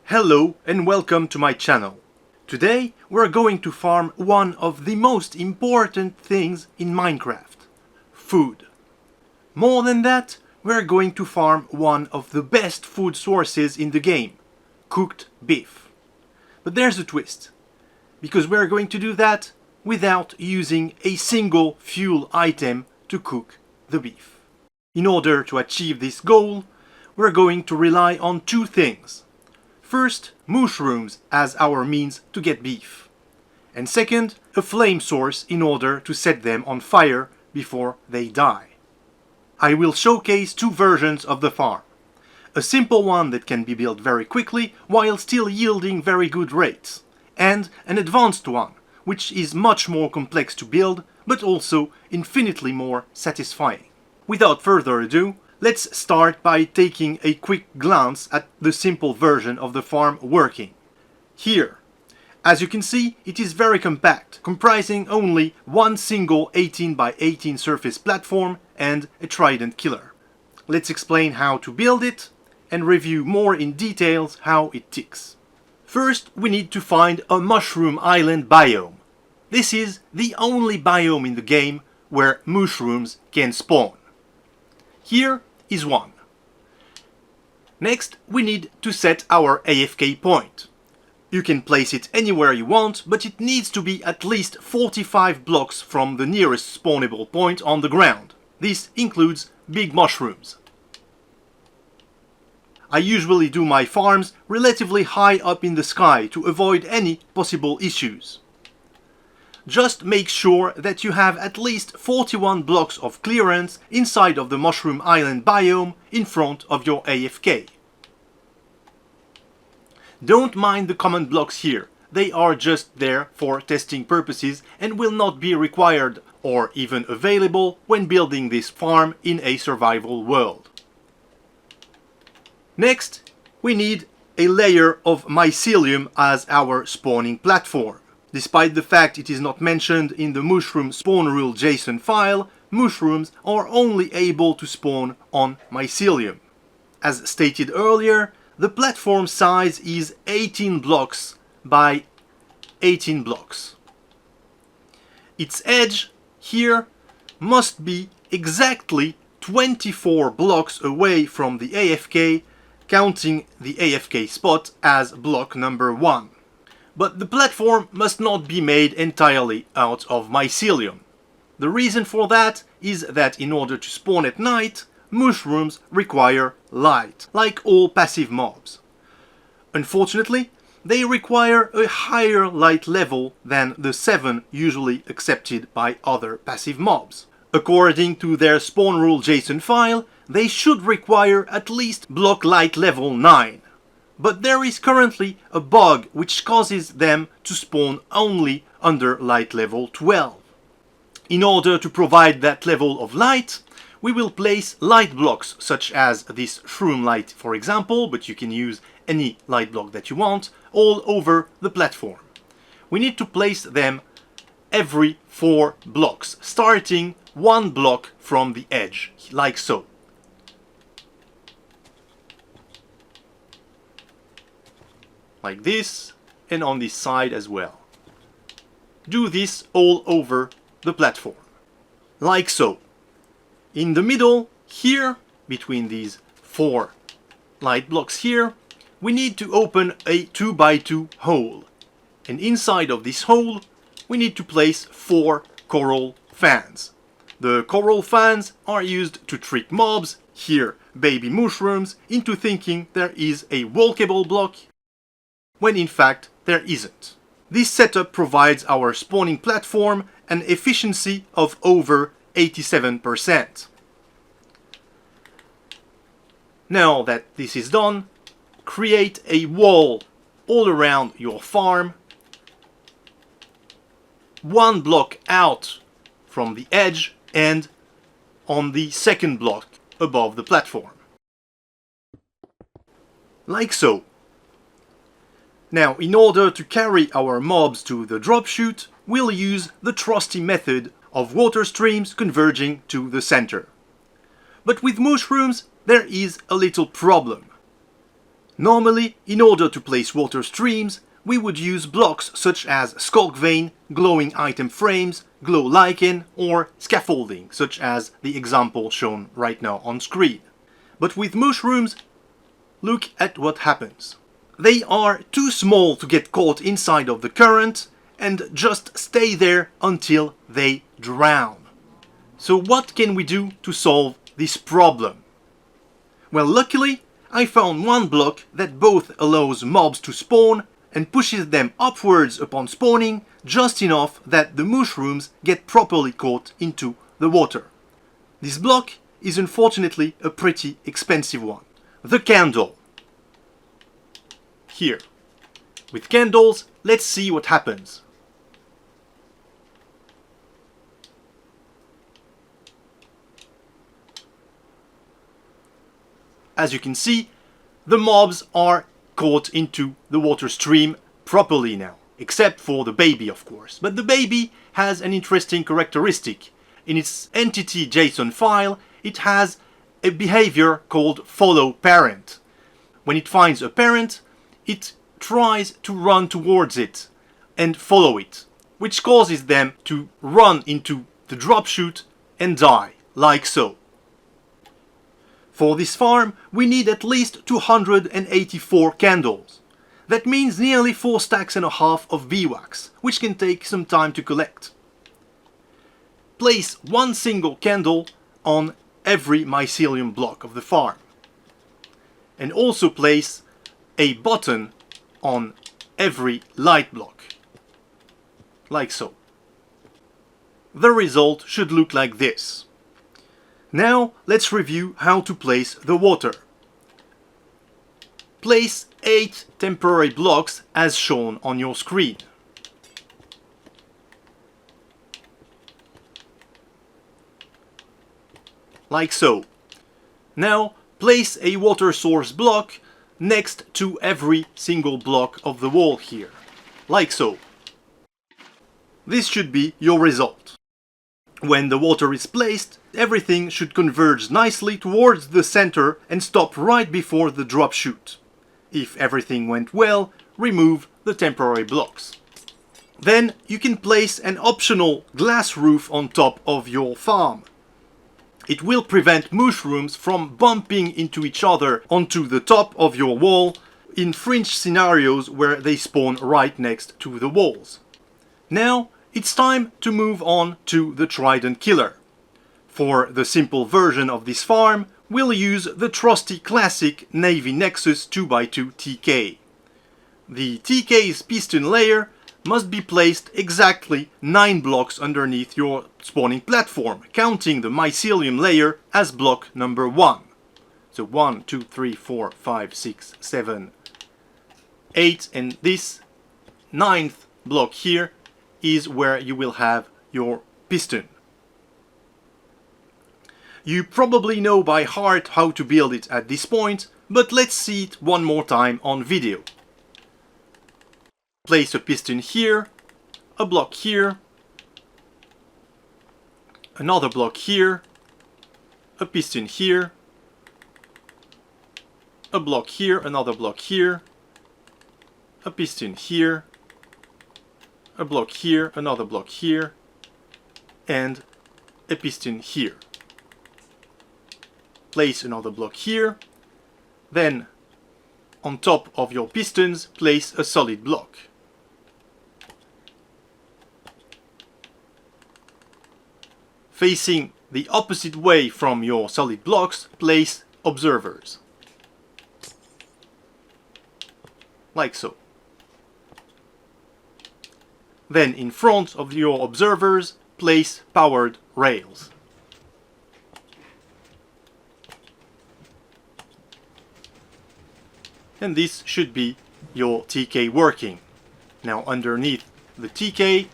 Hello and welcome to my channel. Today we're going to farm one of the most important things in Minecraft: food. More than that, we're going to farm one of the best food sources in the game: cooked beef. But there's a twist, because we're going to do that without using a single fuel item to cook the beef. In order to achieve this goal, we're going to rely on two things. First, mushrooms as our means to get beef. And second, a flame source in order to set them on fire before they die. I will showcase two versions of the farm. A simple one that can be built very quickly while still yielding very good rates. And an advanced one, which is much more complex to build, but also infinitely more satisfying. Without further ado, let's start by taking a quick glance at the simple version of the farm working. Here, as you can see, it is very compact, comprising only one single 18 by 18 surface platform and a trident killer. Let's explain how to build it and review more in details how it ticks. First, we need to find a mushroom island biome. This is the only biome in the game where mushrooms can spawn. Here is one. Next, we need to set our AFK point. You can place it anywhere you want, but it needs to be at least 45 blocks from the nearest spawnable point on the ground. This includes big mushrooms. I usually do my farms relatively high up in the sky to avoid any possible issues. Just make sure that you have at least 41 blocks of clearance inside of the Mushroom Island biome in front of your AFK. Don't mind the common blocks here, they are just there for testing purposes and will not be required or even available when building this farm in a survival world. Next, we need a layer of mycelium as our spawning platform. Despite the fact it is not mentioned in the mushroom spawn rule JSON file, mushrooms are only able to spawn on mycelium. As stated earlier, the platform size is 18 blocks by 18 blocks. Its edge here must be exactly 24 blocks away from the AFK, counting the AFK spot as block number 1. But the platform must not be made entirely out of mycelium. The reason for that is that in order to spawn at night, mushrooms require light, like all passive mobs. Unfortunately, they require a higher light level than the 7 usually accepted by other passive mobs. According to their spawn rule JSON file, they should require at least block light level 9. But there is currently a bug which causes them to spawn only under light level 12. In order to provide that level of light, we will place light blocks such as this shroom light, for example, but you can use any light block that you want, all over the platform. We need to place them every 4 blocks, starting 1 block from the edge, like so. Like this, and on this side as well. Do this all over the platform. Like so. In the middle, here, between these 4 light blocks here, we need to open a 2x2 hole. And inside of this hole, we need to place 4 coral fans. The coral fans are used to trick mobs, here baby mushrooms, into thinking there is a walkable block, when in fact there isn't. This setup provides our spawning platform an efficiency of over 87%. Now that this is done, create a wall all around your farm, 1 block out from the edge and on the second block above the platform. Like so. Now, in order to carry our mobs to the drop chute, we'll use the trusty method of water streams converging to the center. But with mushrooms, there is a little problem. Normally, in order to place water streams, we would use blocks such as skulk vein, glowing item frames, glow lichen, or scaffolding, such as the example shown right now on screen. But with mushrooms, look at what happens. They are too small to get caught inside of the current and just stay there until they drown. So what can we do to solve this problem? Well, luckily, I found one block that both allows mobs to spawn and pushes them upwards upon spawning just enough that the mushrooms get properly caught into the water. This block is unfortunately a pretty expensive one. The candle. Here. With candles, let's see what happens. As you can see, the mobs are caught into the water stream properly now, except for the baby, of course. But the baby has an interesting characteristic. In its entity JSON file, it has a behavior called follow parent. When it finds a parent, it tries to run towards it and follow it, which causes them to run into the drop chute and die, like so. For this farm, we need at least 284 candles. That means nearly 4 stacks and a half of beeswax, which can take some time to collect. Place one single candle on every mycelium block of the farm. And also place a button on every light block, like so. The result should look like this. Now let's review how to place the water. Place 8 temporary blocks as shown on your screen. Like so. Now place a water source block next to every single block of the wall here, like so. This should be your result. When the water is placed, everything should converge nicely towards the center and stop right before the drop chute. If everything went well, remove the temporary blocks. Then you can place an optional glass roof on top of your farm. It will prevent mushrooms from bumping into each other onto the top of your wall in fringe scenarios where they spawn right next to the walls. Now it's time to move on to the trident killer. For the simple version of this farm, we'll use the trusty classic Navy Nexus 2x2 TK. The TK's piston layer must be placed exactly 9 blocks underneath your spawning platform, counting the mycelium layer as block number 1. So 1, 2, 3, 4, 5, 6, 7, 8, and this 9th block here is where you will have your piston. You probably know by heart how to build it at this point, but let's see it one more time on video. Place a piston here, a block here, another block here, a piston here, a block here, another block here, a piston here, a block here, another block here, and a piston here. Place another block here, then on top of your pistons place a solid block. Facing the opposite way from your solid blocks, place observers. Like so. Then in front of your observers, place powered rails. And this should be your TK working. Now underneath the TK,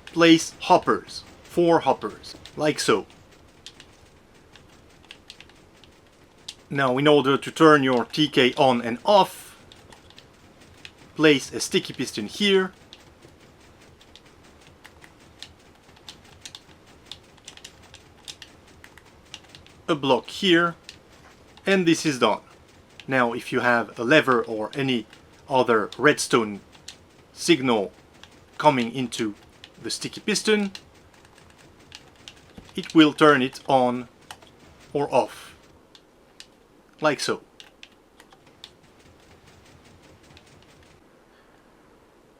place hoppers, 4 hoppers, like so. Now in order to turn your TK on and off, place a sticky piston here, a block here, and this is done. Now if you have a lever or any other redstone signal coming into the sticky piston, it will turn it on or off, like so.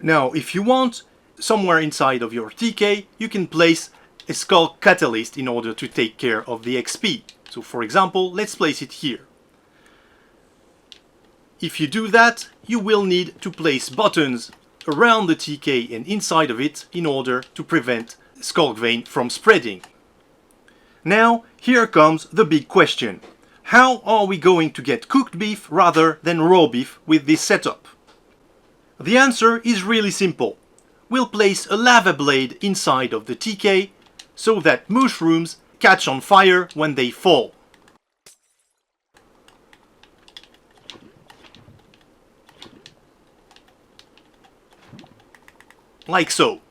Now if you want, somewhere inside of your TK you can place a skull catalyst in order to take care of the XP. So for example, let's place it here. If you do that, you will need to place buttons around the TK and inside of it in order to prevent skulk vein from spreading. Now, here comes the big question. How are we going to get cooked beef rather than raw beef with this setup? The answer is really simple. We'll place a lava blade inside of the TK so that mushrooms catch on fire when they fall. Like so.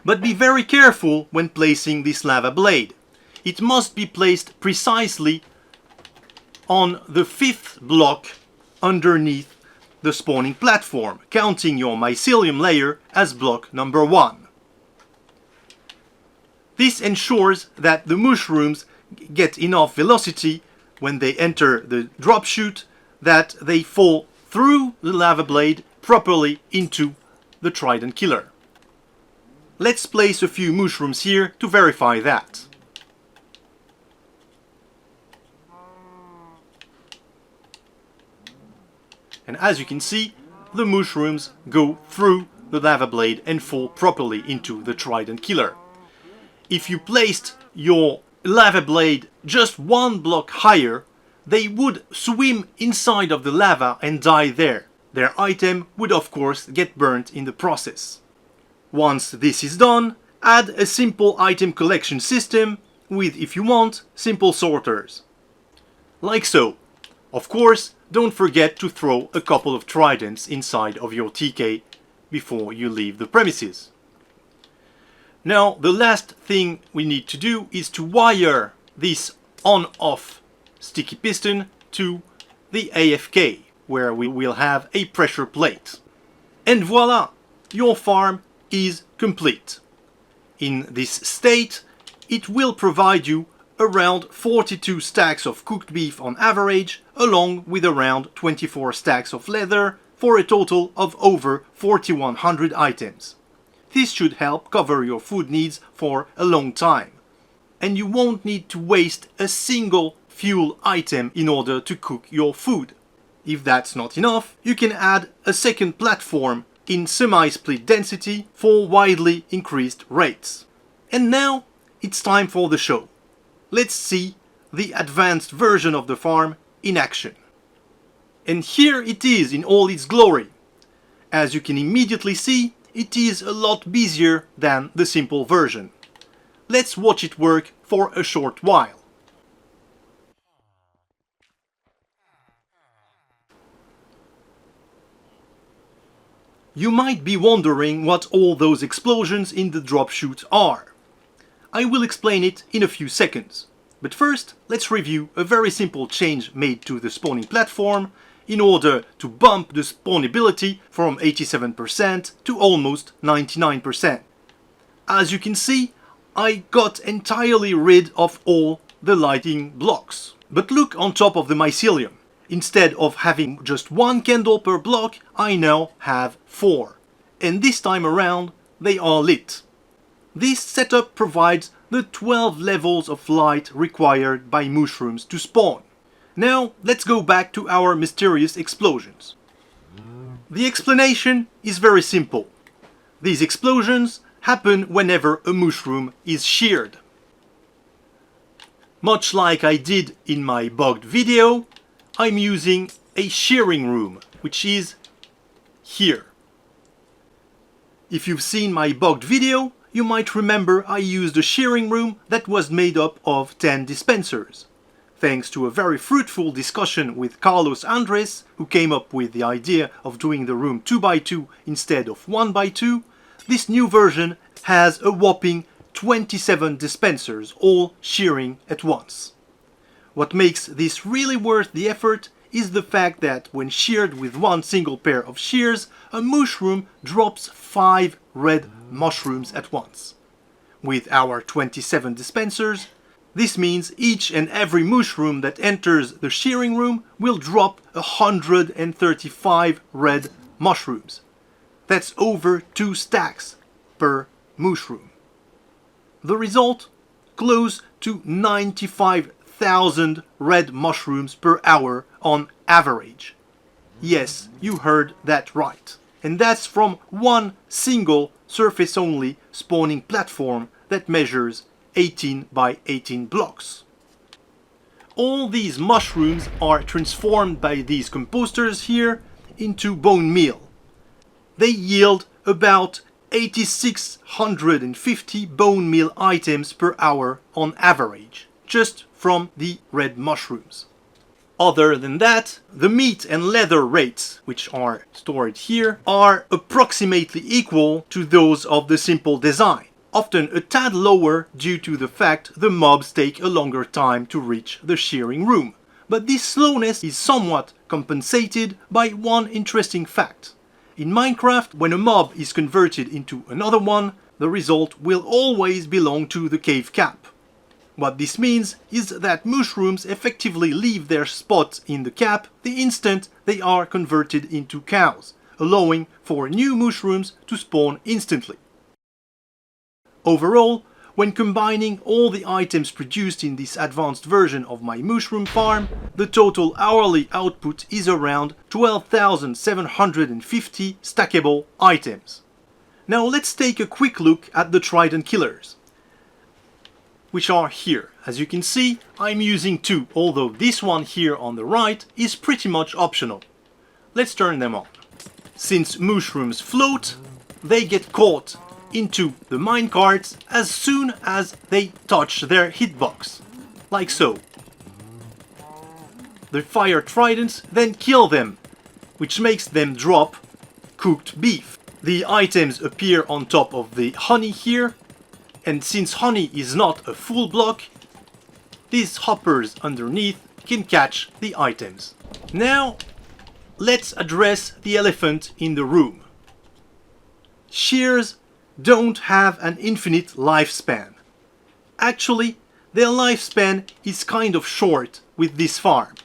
But be very careful when placing this lava blade. It must be placed precisely on the 5th block underneath the spawning platform, counting your mycelium layer as block number 1. This ensures that the mushrooms get enough velocity when they enter the drop chute that they fall through the lava blade properly into the trident killer. Let's place a few mushrooms here to verify that. And as you can see, the mushrooms go through the lava blade and fall properly into the trident killer. If you placed your lava blade just 1 block higher, they would swim inside of the lava and die there. Their item would of course get burnt in the process. Once this is done, add a simple item collection system with, if you want, simple sorters. Like so. Of course, don't forget to throw a couple of tridents inside of your TK before you leave the premises. Now, the last thing we need to do is to wire this on-off sticky piston to the AFK, where we will have a pressure plate. And voila! Your farm is complete. In this state, it will provide you around 42 stacks of cooked beef on average, along with around 24 stacks of leather, for a total of over 4100 items. This should help cover your food needs for a long time. And you won't need to waste a single fuel item in order to cook your food. If that's not enough, you can add a second platform in semi-split density for widely increased rates. And now it's time for the show. Let's see the advanced version of the farm in action. And here it is in all its glory. As you can immediately see, it is a lot busier than the simple version. Let's watch it work for a short while. You might be wondering what all those explosions in the drop chute are. I will explain it in a few seconds. But first, let's review a very simple change made to the spawning platform in order to bump the spawnability from 87% to almost 99%. As you can see, I got entirely rid of all the lighting blocks. But look on top of the mycelium. Instead of having just 1 candle per block, I now have 4. And this time around, they are lit. This setup provides the 12 levels of light required by mushrooms to spawn. Now, let's go back to our mysterious explosions. The explanation is very simple. These explosions happen whenever a mushroom is sheared. Much like I did in my bugged video, I'm using a shearing room, which is here. If you've seen my bugged video, you might remember I used a shearing room that was made up of 10 dispensers. Thanks to a very fruitful discussion with Carlos Andres, who came up with the idea of doing the room 2x2 instead of 1x2, this new version has a whopping 27 dispensers, all shearing at once. What makes this really worth the effort is the fact that when sheared with one single pair of shears, a mushroom drops 5 red mushrooms at once. With our 27 dispensers, this means each and every mushroom that enters the shearing room will drop 135 red mushrooms. That's over 2 stacks per mushroom. The result? Close to 95,000 red mushrooms per hour on average. Yes, you heard that right. And that's from one single surface-only spawning platform that measures 18 by 18 blocks. All these mushrooms are transformed by these composters here into bone meal. They yield about 8,650 bone meal items per hour on average, just from the red mushrooms. Other than that, the meat and leather rates, which are stored here, are approximately equal to those of the simple design, often a tad lower due to the fact the mobs take a longer time to reach the shearing room. But this slowness is somewhat compensated by one interesting fact. In Minecraft, when a mob is converted into another one, the result will always belong to the cave cap. What this means is that mushrooms effectively leave their spot in the cap the instant they are converted into cows, allowing for new mushrooms to spawn instantly. Overall, when combining all the items produced in this advanced version of my mushroom farm, the total hourly output is around 12,750 stackable items. Now let's take a quick look at the trident killers, which are here. As you can see, I'm using 2, although this one here on the right is pretty much optional. Let's turn them on. Since mushrooms float, they get caught into the minecarts as soon as they touch their hitbox, like so. The fire tridents then kill them, which makes them drop cooked beef. The items appear on top of the honey here, and since honey is not a full block, these hoppers underneath can catch the items. Now, let's address the elephant in the room. Shears don't have an infinite lifespan. Actually, their lifespan is kind of short with this farm.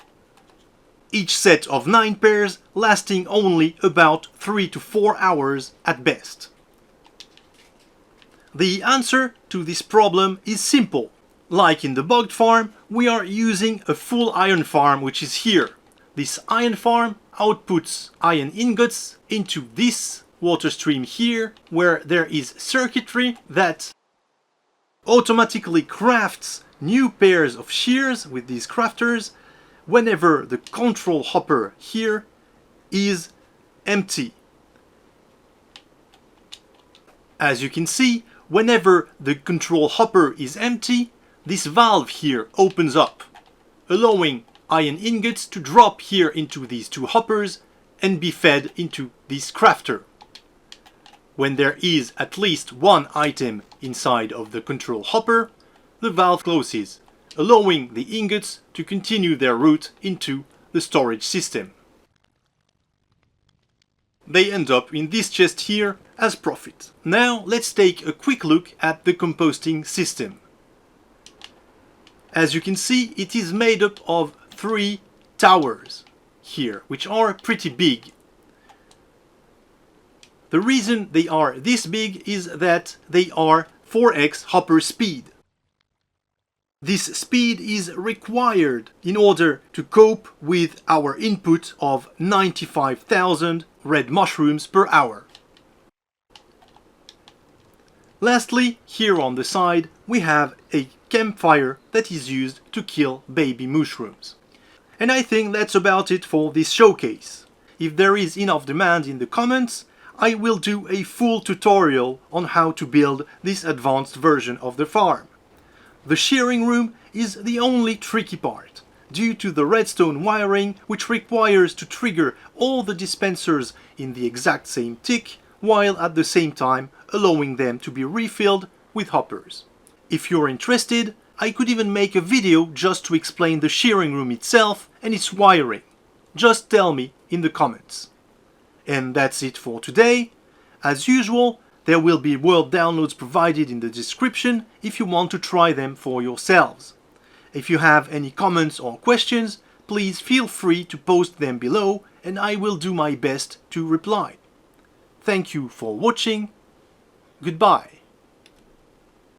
Each set of 9 pairs lasting only about 3 to 4 hours at best. The answer to this problem is simple. Like in the bugged farm, we are using a full iron farm, which is here. This iron farm outputs iron ingots into this water stream here, where there is circuitry that automatically crafts new pairs of shears with these crafters whenever the control hopper here is empty. As you can see, whenever the control hopper is empty, this valve here opens up, allowing iron ingots to drop here into these 2 hoppers and be fed into this crafter. When there is at least 1 item inside of the control hopper, the valve closes, allowing the ingots to continue their route into the storage system. They end up in this chest here as profit. Now let's take a quick look at the composting system. As you can see, it is made up of 3 towers here, which are pretty big. The reason they are this big is that they are 4x hopper speed. This speed is required in order to cope with our input of 95,000 red mushrooms per hour. Lastly, here on the side, we have a campfire that is used to kill baby mushrooms. And I think that's about it for this showcase. If there is enough demand in the comments, I will do a full tutorial on how to build this advanced version of the farm. The shearing room is the only tricky part, due to the redstone wiring, which requires to trigger all the dispensers in the exact same tick, while at the same time allowing them to be refilled with hoppers. If you're interested, I could even make a video just to explain the shearing room itself and its wiring. Just tell me in the comments. And that's it for today. As usual, there will be Word downloads provided in the description if you want to try them for yourselves. If you have any comments or questions, please feel free to post them below and I will do my best to reply. Thank you for watching. Goodbye.